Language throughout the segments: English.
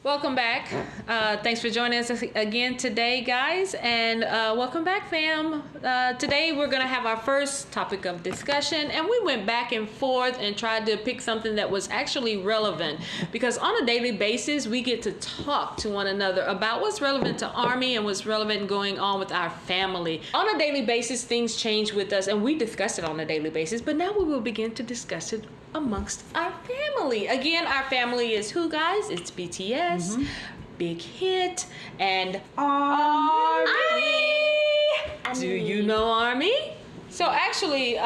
Welcome back. Thanks for joining us again today, guys, and welcome back, fam. Today we're going to have our first topic of discussion, and we went back and forth and tried to pick something that was actually relevant, because on a daily basis we get to talk to one another about what's relevant to Army and what's relevant going on with our family. On a daily basis, things change with us, and we discuss it on a daily basis, but now we will begin to discuss it amongst our family. Again, our family is who, guys? It's BTS, Big Hit, and Army. Do you know Army? So actually,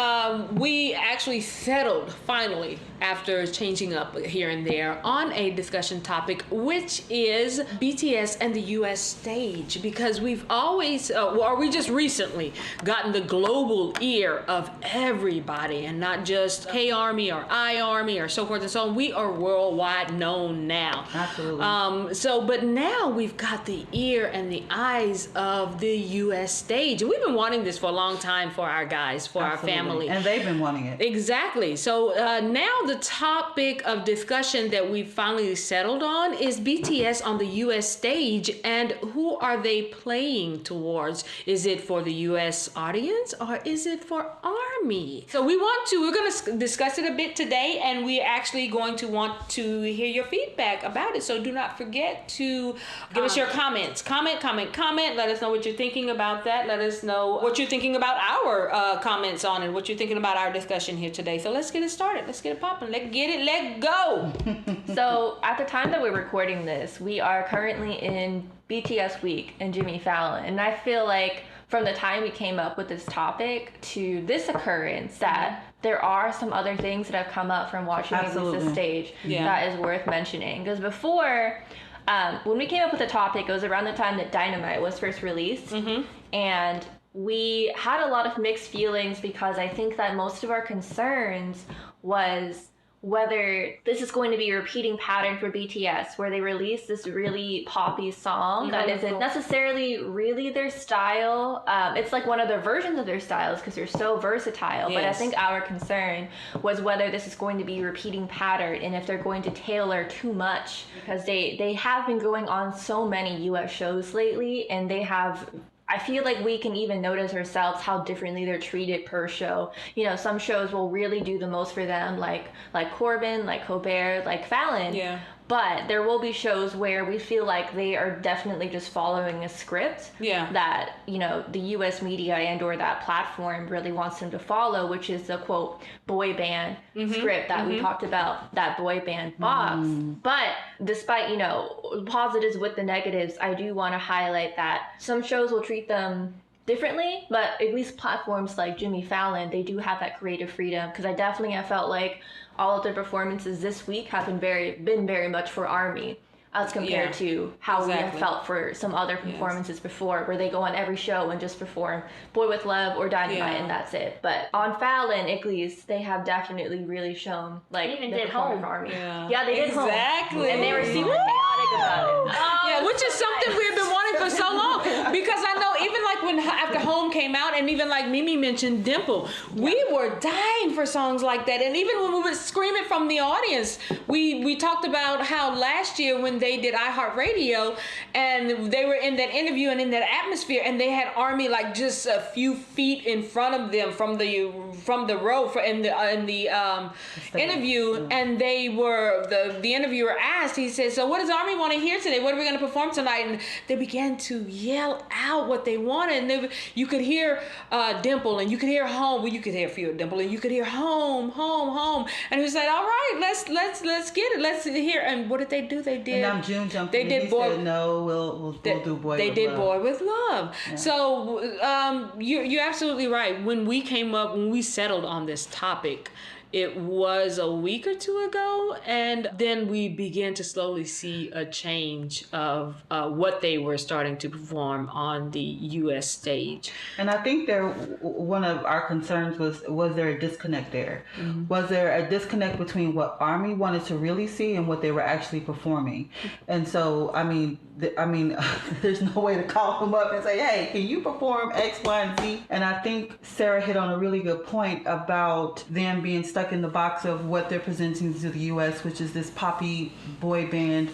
we actually settled finally, after changing up here and there, on a discussion topic, which is BTS and the US stage, because we've always, or we just recently gotten the global ear of everybody, and not just Hey Army or I Army or so forth and so on. We are worldwide known now. Absolutely. But now we've got the ear and the eyes of the US stage. We've been wanting this for a long time for our guys, for Absolutely. our family. And they've been wanting it. Exactly. So now the topic of discussion that we finally settled on is BTS on the US stage, and who are they playing towards? Is it for the US audience or is it for Army? So we're going to discuss it a bit today, and we're actually going to want to hear your feedback about it. So do not forget to give us your comments. Comment. Let us know what you're thinking about that. Let us know what you're thinking about our comments on it, what you're thinking about our discussion here today. So let's get it started. Let's get it popping. Let's get it. Let go. So at the time that we're recording this, we are currently in BTS week and Jimmy Fallon. And I feel like from the time we came up with this topic to this occurrence, that there are some other things that have come up from watching the stage that is worth mentioning. Because before, when we came up with the topic, it was around the time that Dynamite was first released. And we had a lot of mixed feelings, because I think that most of our concerns was whether this is going to be a repeating pattern for BTS, where they release this really poppy song that isn't necessarily really their style. It's like one of their versions of their styles, because they're so versatile. But I think our concern was whether this is going to be a repeating pattern, and if they're going to tailor too much, because they have been going on so many US shows lately, and they have, I feel like we can even notice ourselves how differently they're treated per show. You know, some shows will really do the most for them, like Corbin, like Colbert, like Fallon. Yeah. But there will be shows where we feel like they are definitely just following a script that, you know, the US media and or that platform really wants them to follow, which is the quote boy band script that we talked about, that boy band box. But despite, you know, positives with the negatives, I do want to highlight that some shows will treat them differently, but at least platforms like Jimmy Fallon, they do have that creative freedom, because I definitely have felt like all of their performances this week have been very much for Army, as compared to how we have felt for some other performances before, where they go on every show and just perform Boy With Love or Dynamite and that's it. But on Fallon, at least, they have definitely really shown, like, they even the did Home. For Army. They did Home. And they were super chaotic about it. Which is something we've been wanting for so long, because I know even like when after Home came out, and even like Mimi mentioned Dimple, we were dying for songs like that. And even when we would scream it from the audience, we talked about how last year when they did iHeartRadio, and they were in that interview and in that atmosphere, and they had Army like just a few feet in front of them from the row in the interview, and they were the interviewer asked, he said, "So what does Army want to hear today? What are we going to perform tonight?" And they began to yell out what they wanted, and you could hear Dimple, and you could hear Home. Well, you could hear a few of Dimple, and you could hear Home, and he was like, "All right, let's get it, let's hear." And what did they do? They did. And June jumped in. He said, "No, we'll do Boy With Love." They did Boy With Love. Yeah. So you're absolutely right. When we settled on this topic, it was a week or two ago, and then we began to slowly see a change of what they were starting to perform on the U.S. stage. And I think one of our concerns was there a disconnect there? Was there a disconnect between what Army wanted to really see and what they were actually performing? And so, I mean, there's no way to call them up and say, "Hey, can you perform X, Y, and Z?" And I think Sarah hit on a really good point about them being stuck in the box of what they're presenting to the U.S., which is this poppy boy band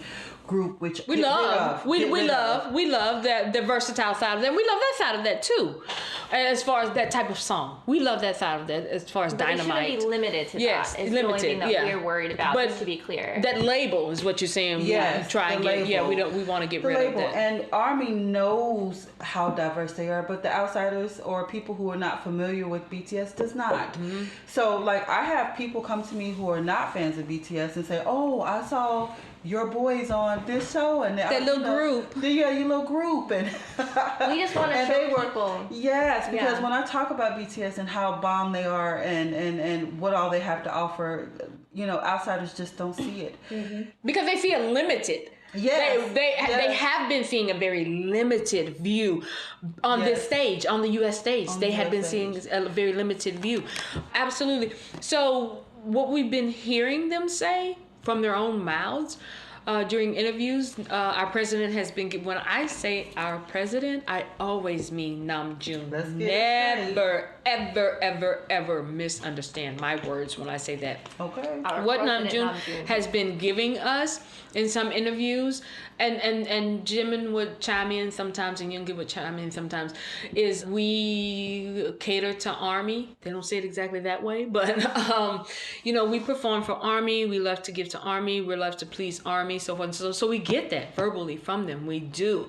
group, which We love that the versatile side of that. We love that side of that too, as far as that type of song. We love that side of that as far as But Dynamite. It shouldn't be limited to Yes, that. It's limited, the only thing that yeah. we're worried about, But just to be clear. That label is what you're saying. Yes, we try and the get. Yeah, label. we want to get The rid label. of that. And Army knows how diverse they are, but the outsiders or people who are not familiar with BTS does not. Mm-hmm. So like I have people come to me who are not fans of BTS and say, "Oh, I saw your boys on this show and That little group." Yeah, your little group, and We just want to and show they were people. yes, because Yeah. when I talk about BTS and how bomb they are and what all they have to offer, outsiders just don't see it. Because they feel limited. Yes, They yes. have been seeing a very limited view on this Yes. stage, on the U.S. stage. On They the have been US seeing stage. a very limited view. Absolutely. So what we've been hearing them say from their own mouths during interviews, our president has been. When I say our president, I always mean Namjoon. Let's get it Never, ever, ever, ever misunderstand my words when I say that. Okay. Our What president, Namjoon has been giving us in some interviews, and Jimin would chime in sometimes, and Yoongi would chime in sometimes, is we cater to Army. They don't say it exactly that way, but we perform for Army. We love to give to Army. We love to please Army, so forth and so we get that verbally from them. We do,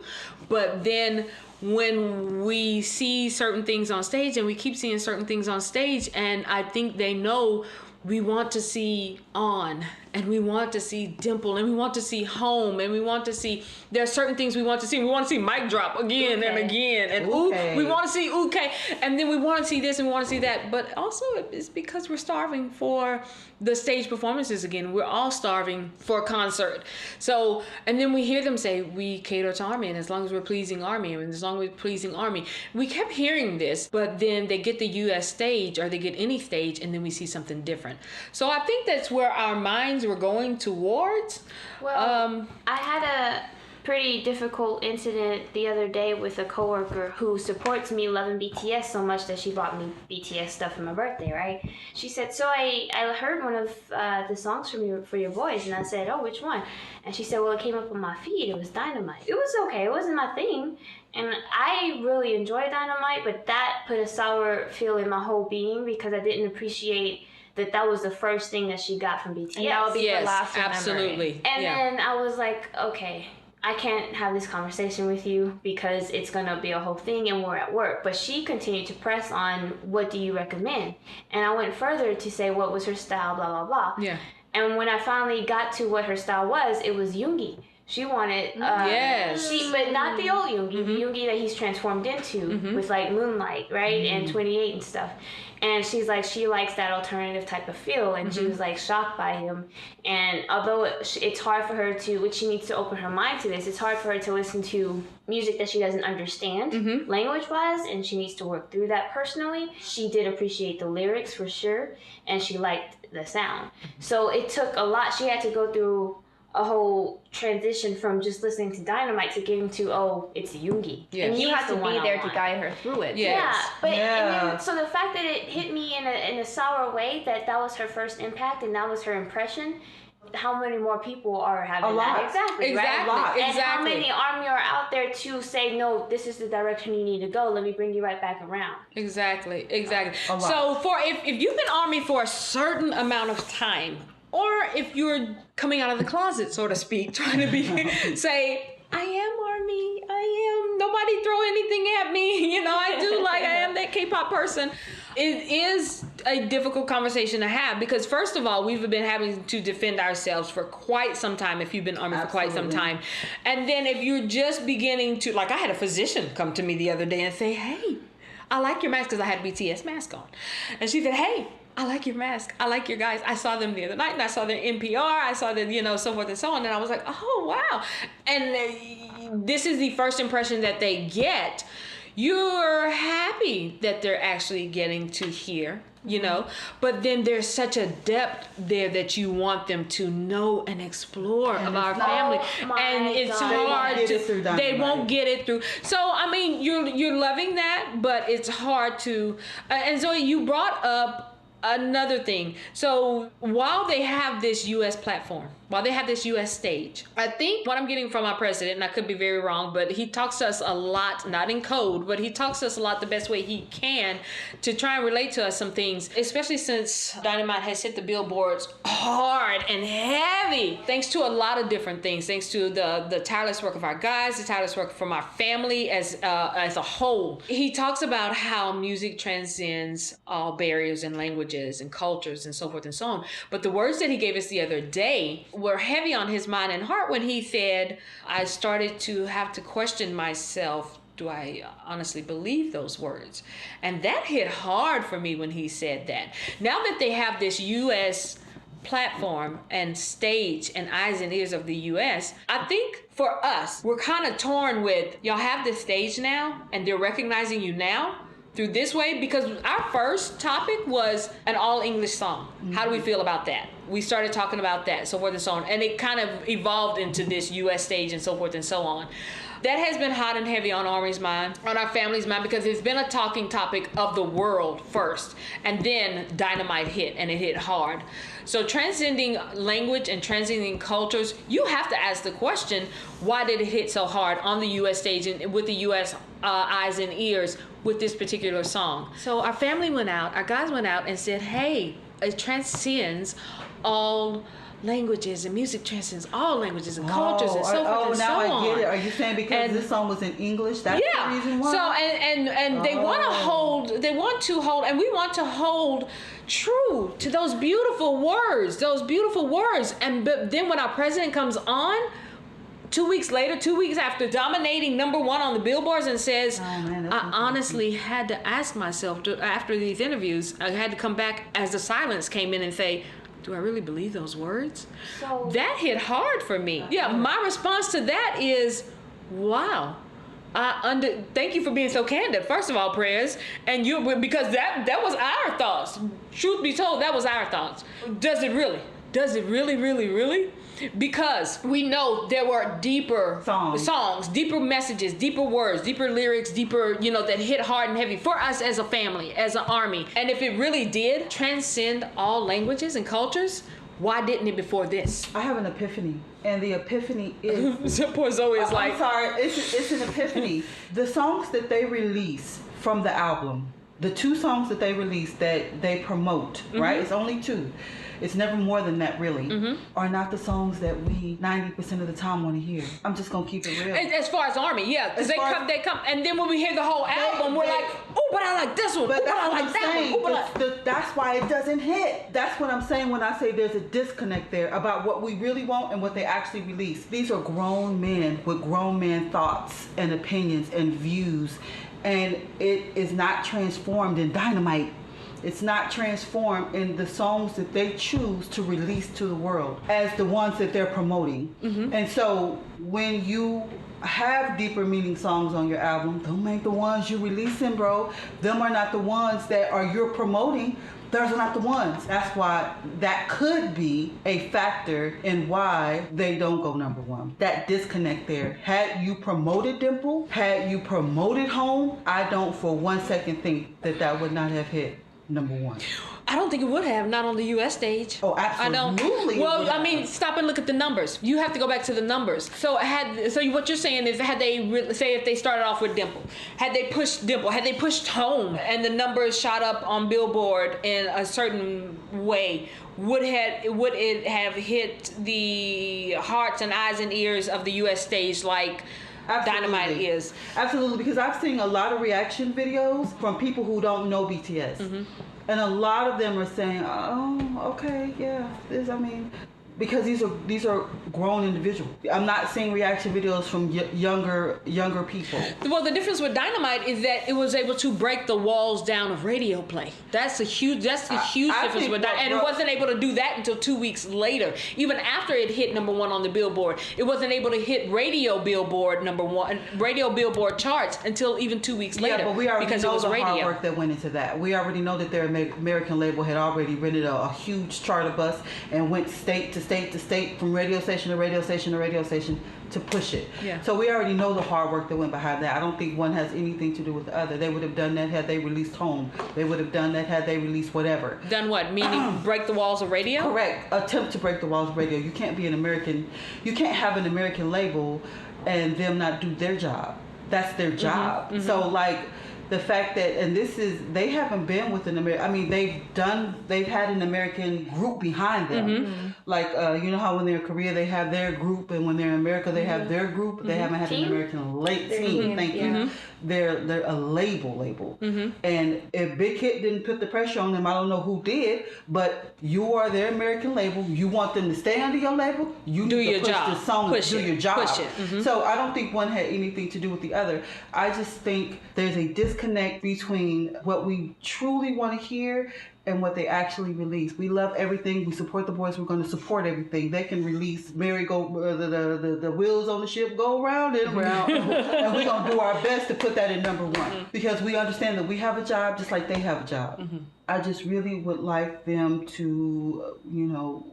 but then when we see certain things on stage, and we keep seeing certain things on stage, and I think they know we want to see On, and we want to see Dimple, and we want to see Home, and we want to see, there are certain things we want to see. We want to see Mic Drop again and again, and Okay. we want to see Okay, and then we want to see this and we want to see that. But also it's because we're starving for the stage performances again. We're all starving for a concert. So, and then we hear them say, we cater to Army, and as long as we're pleasing Army, and as long as we're pleasing Army. We kept hearing this, but then they get the US stage, or they get any stage, and then we see something different. So I think that's where our minds were going towards. Well, I had a pretty difficult incident the other day with a coworker who supports me loving BTS so much that she bought me BTS stuff for my birthday, right? She said, so I heard one of the songs for your boys, and I said, oh, which one? And she said, well, it came up on my feed. It was Dynamite. It was okay. It wasn't my thing. And I really enjoy Dynamite, but that put a sour feel in my whole being because I didn't appreciate that was the first thing that she got from BTS. And that would be Yes, the last memory. absolutely. And Yeah. then I was like, okay, I can't have this conversation with you because it's going to be a whole thing and we're at work. But she continued to press on, what do you recommend? And I went further to say, what was her style, blah, blah, blah. Yeah. And when I finally got to what her style was, it was Yoongi. She wanted, Yes. but not the old Yoongi, the Yoongi that he's transformed into with like Moonlight, right? And 28 and stuff. And she's like, she likes that alternative type of feel. And she was like shocked by him. And although it's hard for her to, which she needs to open her mind to this, it's hard for her to listen to music that she doesn't understand language wise. And she needs to work through that personally. She did appreciate the lyrics for sure. And she liked the sound. So it took a lot. She had to go through a whole transition from just listening to Dynamite to getting to, oh, it's Yoongi. Yeah. And you He's have to the be there to one-on-one. guide her through it. Yeah. Yeah, but Yeah. And then, so the fact that it hit me in a sour way, that was her first impact and that was her impression. How many more people are having A lot. that? Exactly. Exactly. Right? And how Exactly. many Army are out there to say, no, this is the direction you need to go. Let me bring you right back around. Exactly. A lot. So if you've been Army for a certain amount of time, or if you're coming out of the closet, so to speak, trying to be say, I am Army, I am, nobody throw anything at me, I do like, I am that K-pop person. It is a difficult conversation to have because first of all, we've been having to defend ourselves for quite some time if you've been Army for quite some time. And then if you're just beginning to, like I had a physician come to me the other day and say, hey, I like your mask, because I had BTS mask on. And she said, hey, I like your mask. I like your guys. I saw them the other night, and I saw their NPR. I saw them, so forth and so on. And I was like, oh, wow. And this is the first impression that they get. You're happy that they're actually getting to hear, but then there's such a depth there that you want them to know and explore of our family. my And it's God. hard They won't get it through they Dynamite. won't get it through. So, I mean, you're loving that, but it's hard to, and Zoe, you brought up another thing. So while they have this US platform, while they have this U.S. stage, I think what I'm getting from our president, and I could be very wrong, but he talks to us a lot, not in code, but he talks to us a lot the best way he can to try and relate to us some things, especially since Dynamite has hit the billboards hard and heavy, thanks to a lot of different things, thanks to the tireless work of our guys, the tireless work from our family as a whole. He talks about how music transcends all barriers and languages and cultures and so forth and so on. But the words that he gave us the other day were heavy on his mind and heart when he said, I started to have to question myself. Do I honestly believe those words? And that hit hard for me when he said that. Now that they have this U.S. platform and stage and eyes and ears of the U.S., I think for us, we're kind of torn with, y'all have this stage now and they're recognizing you now through this way, because our first topic was an all English song. How do we feel about that? We started talking about that, so forth and so on. And it kind of evolved into this U.S. stage and so forth and so on. That has been hot and heavy on Army's mind, on our family's mind, because it's been a talking topic of the world first. And then Dynamite hit, and it hit hard. So transcending language and transcending cultures, you have to ask the question, why did it hit so hard on the U.S. stage and with the U.S. Eyes and ears with this particular song? So our family went out, our guys went out and said, hey, it transcends all languages, and music transcends all languages and cultures and so forth and so on. Oh, now I get it. Are you saying because this song was in English? That's the reason why? So and they want to hold, and we want to hold true to those beautiful words, but then when our president comes on 2 weeks later, 2 weeks after dominating number one on the billboards, and says, I honestly had to ask myself after these interviews, I had to come back as the silence came in and say, do I really believe those words? So that hit hard for me. Yeah, my response to that is, wow. Thank you for being so candid. First of all, prayers, and because that was our thoughts. Truth be told, that was our thoughts. Does it really? Does it really, really, really? Because we know there were deeper songs, deeper messages, deeper words, deeper lyrics, deeper, that hit hard and heavy for us as a family, as an army. And if it really did transcend all languages and cultures, why didn't it before this? I have an epiphany. And the epiphany is... Poor Zoe is I'm sorry, it's an epiphany. The songs that they release from the album, the 2 songs that they release that they promote, right? It's only 2. It's never more than that, really, are not the songs that we 90% of the time want to hear. I'm just going to keep it real. As far as Army, yeah. Because they come, and then when we hear the whole album, we're like, oh, but I like this one. But that's I like that one. That's why it doesn't hit. That's what I'm saying when I say there's a disconnect there about what we really want and what they actually release. These are grown men with grown man thoughts and opinions and views, and it is not transformed in Dynamite. It's not transformed in the songs that they choose to release to the world as the ones that they're promoting. And so when you have deeper meaning songs on your album, them ain't the ones you releasing, bro. Them are not the ones that you're promoting. Those are not the ones. That's why that could be a factor in why they don't go number one. That disconnect there. Had you promoted Dimple, had you promoted Home, I don't for 1 second think that would not have hit number one. I don't think it would have, not on the U.S. stage. Oh, absolutely. Well, I mean, stop and look at the numbers. You have to go back to the numbers. So what you're saying is, had they say if they started off with Dimple, had they pushed Home, and the numbers shot up on Billboard in a certain way, would it have hit the hearts and eyes and ears of the U.S. stage like Absolutely. Dynamite is? Absolutely, because I've seen a lot of reaction videos from people who don't know BTS. And a lot of them are saying, oh, okay, yeah, because these are grown individuals. I'm not seeing reaction videos from younger people. Well, the difference with Dynamite is that it was able to break the walls down of radio play. That's the huge difference with Dynamite. And it wasn't able to do that until 2 weeks later. Even after it hit number one on the Billboard, it wasn't able to hit radio Billboard charts until even 2 weeks later. Yeah, but we already know the radio. hard work that went into that. We already know that their American label had already rented a huge charter bus and went state to state to state, from radio station to radio station to radio station to push it. Yeah. So we already know the hard work that went behind that. I don't think one has anything to do with the other. They would have done that had they released Home. They would have done that had they released whatever. Done what? Meaning break the walls of radio? Correct. Attempt to break the walls of radio. You can't be an American. You can't have an American label and them not do their job. That's their job. So like the fact that, and this is, they haven't been with an American, I mean, they've had an American group behind them. Like, you know how when they're in Korea, they have their group, and when they're in America, they have their group. They haven't had an American team. Thank you. They're a label. And if Big Hit didn't put the pressure on them, I don't know who did, but you are their American label. You want them to stay under your label. You Do need your to push job. the song, Push do it. your job. Push it. So I don't think one had anything to do with the other. I just think there's a disconnect between what we truly want to hear and what they actually release. We love everything. We support the boys. We're going to support everything. They can release the wheels on the ship go round and round, and we're going to do our best to put that in number one because we understand that we have a job just like they have a job. I just really would like them to,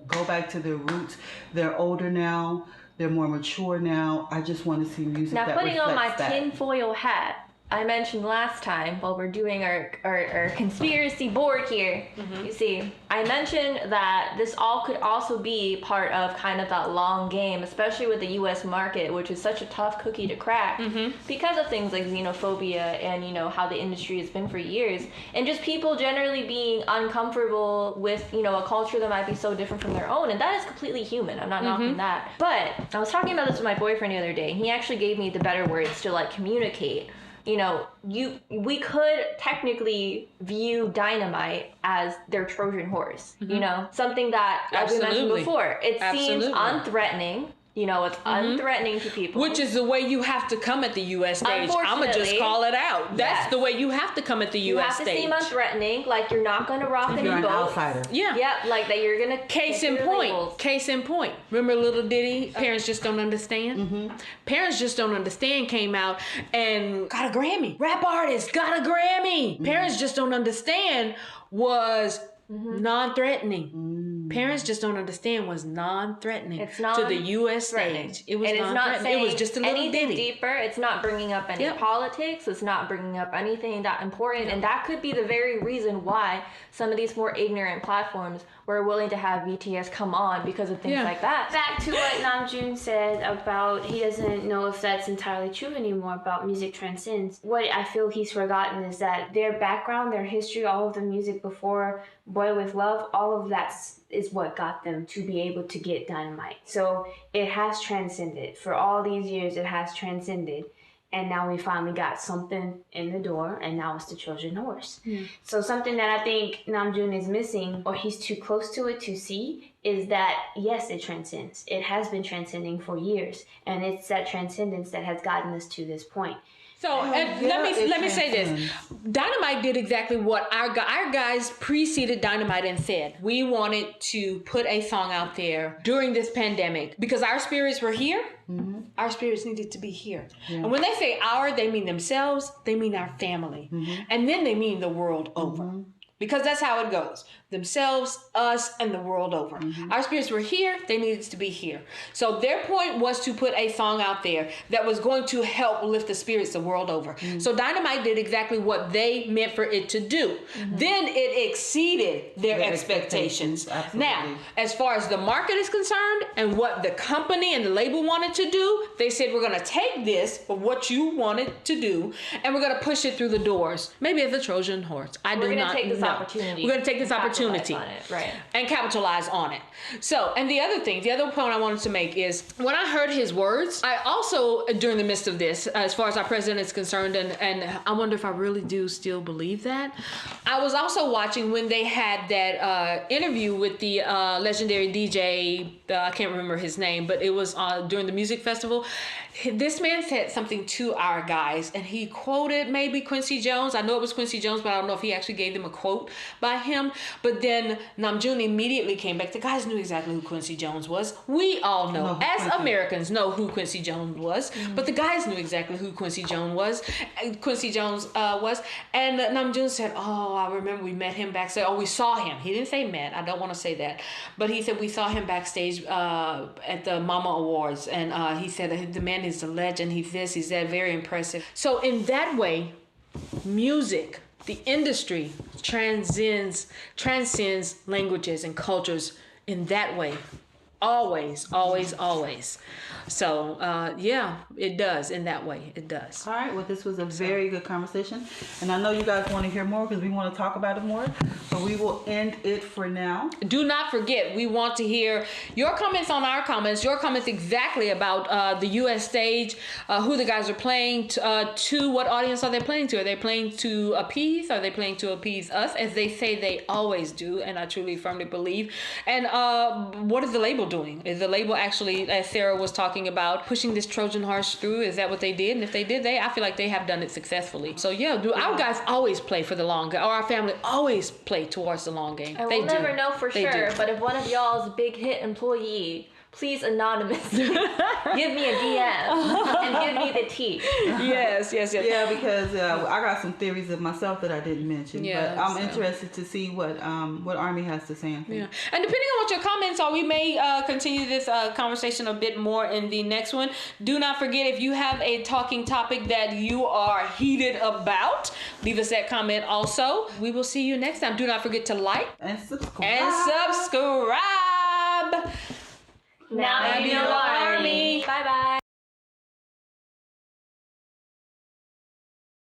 go back to their roots. They're older now. They're more mature now. I just want to see music Now, that putting on my reflects that. tinfoil hat, I mentioned last time while we're doing our conspiracy board here, you see, I mentioned that this all could also be part of kind of that long game, especially with the U.S. market, which is such a tough cookie to crack because of things like xenophobia and, how the industry has been for years. And just people generally being uncomfortable with, a culture that might be so different from their own. And that is completely human. I'm not knocking that. But I was talking about this with my boyfriend the other day, and he actually gave me the better words to communicate. We could technically view Dynamite as their Trojan horse, something that, like we mentioned before, it seems unthreatening. It's unthreatening to people. Which is the way you have to come at the U.S. stage. I'm going to just call it out. That's the way you have to come at the U.S. stage. You have to seem unthreatening, like you're not going to rock any boats. You're an outsider. Yeah. Yeah, like that you're going to... Case in point. Remember Little Diddy, Parents Just Don't Understand? Parents Just Don't Understand came out and got a Grammy. Rap artist got a Grammy. Parents Just Don't Understand was non-threatening. Parents Just Don't Understand was non-threatening to the U.S. stage. It was non-threatening. It was just a little anything ditty. deeper. It's not bringing up any politics. It's not bringing up anything that important. And that could be the very reason why some of these more ignorant platforms were willing to have BTS come on because of things like that. Back to what Namjoon said about he doesn't know if that's entirely true anymore about music transcends. What I feel he's forgotten is that their background, their history, all of the music before Boy With Love, all of that is what got them to be able to get Dynamite. So it has transcended. For all these years, it has transcended. And now we finally got something in the door, and now it's the Trojan horse. So something that I think Namjoon is missing, or he's too close to it to see, is that, yes, it transcends. It has been transcending for years, and it's that transcendence that has gotten us to this point. So let me say this. Dynamite did exactly what our guys preceded Dynamite and said. We wanted to put a song out there during this pandemic because our spirits were here. Our spirits needed to be here. And when they say our, they mean themselves, they mean our family. And then they mean the world over. Because that's how it goes. Themselves, us, and the world over. Our spirits were here, they needed to be here. So their point was to put a song out there that was going to help lift the spirits the world over. So Dynamite did exactly what they meant for it to do. Then it exceeded their expectations. Now, as far as the market is concerned and what the company and the label wanted to do, they said, we're going to take this for what you wanted to do, and we're going to push it through the doors. Maybe as a Trojan horse. We're going to take this opportunity. On it, right, and capitalize on it. So, and the other point I wanted to make is when I heard his words, I also, during the midst of this, as far as our president is concerned, and I wonder if I really do still believe that, I was also watching when they had that interview with the legendary DJ, I can't remember his name, but it was during the music festival. This man said something to our guys, and he quoted maybe Quincy Jones. I know it was Quincy Jones, but I don't know if he actually gave them a quote. quote by him. But then Namjoon immediately came back. The guys knew exactly who Quincy Jones was. We all know, as Americans, know who Quincy Jones was. But the guys knew exactly who Quincy Jones was. And Namjoon said, "Oh, I remember we met him backstage. Oh, we saw him." He didn't say met. I don't want to say that, but he said we saw him backstage at the Mama Awards, and he said the man is a legend. He's this, he's that, very impressive. So in that way, music, the industry transcends languages and cultures in that way. Always. So, yeah, it does in that way. It does. All right. Well, this was a very good conversation. And I know you guys want to hear more because we want to talk about it more. So we will end it for now. Do not forget, we want to hear your comments on our comments, your comments exactly about the U.S. stage, who the guys are playing to, what audience are they playing to? Are they playing to appease? Are they playing to appease us? As they say they always do, and I truly firmly believe. And what is the label doing? Is the label actually, as Sarah was talking about, pushing this Trojan horse through? Is that what they did? And if they did, I feel like they have done it successfully. So yeah, our guys always play for the long game, or our family always play towards the long game. And we'll never know for sure, but if one of y'all's big hit employee, please anonymously give me a DM and give me the tea. Yes. Yeah, because I got some theories of myself that I didn't mention. Yeah, but I'm interested to see what Army has to say. Yeah, and depending on what your comments are, we may continue this conversation a bit more in the next one. Do not forget, if you have a talking topic that you are heated about, leave us that comment also. We will see you next time. Do not forget to like and subscribe. Now you know why.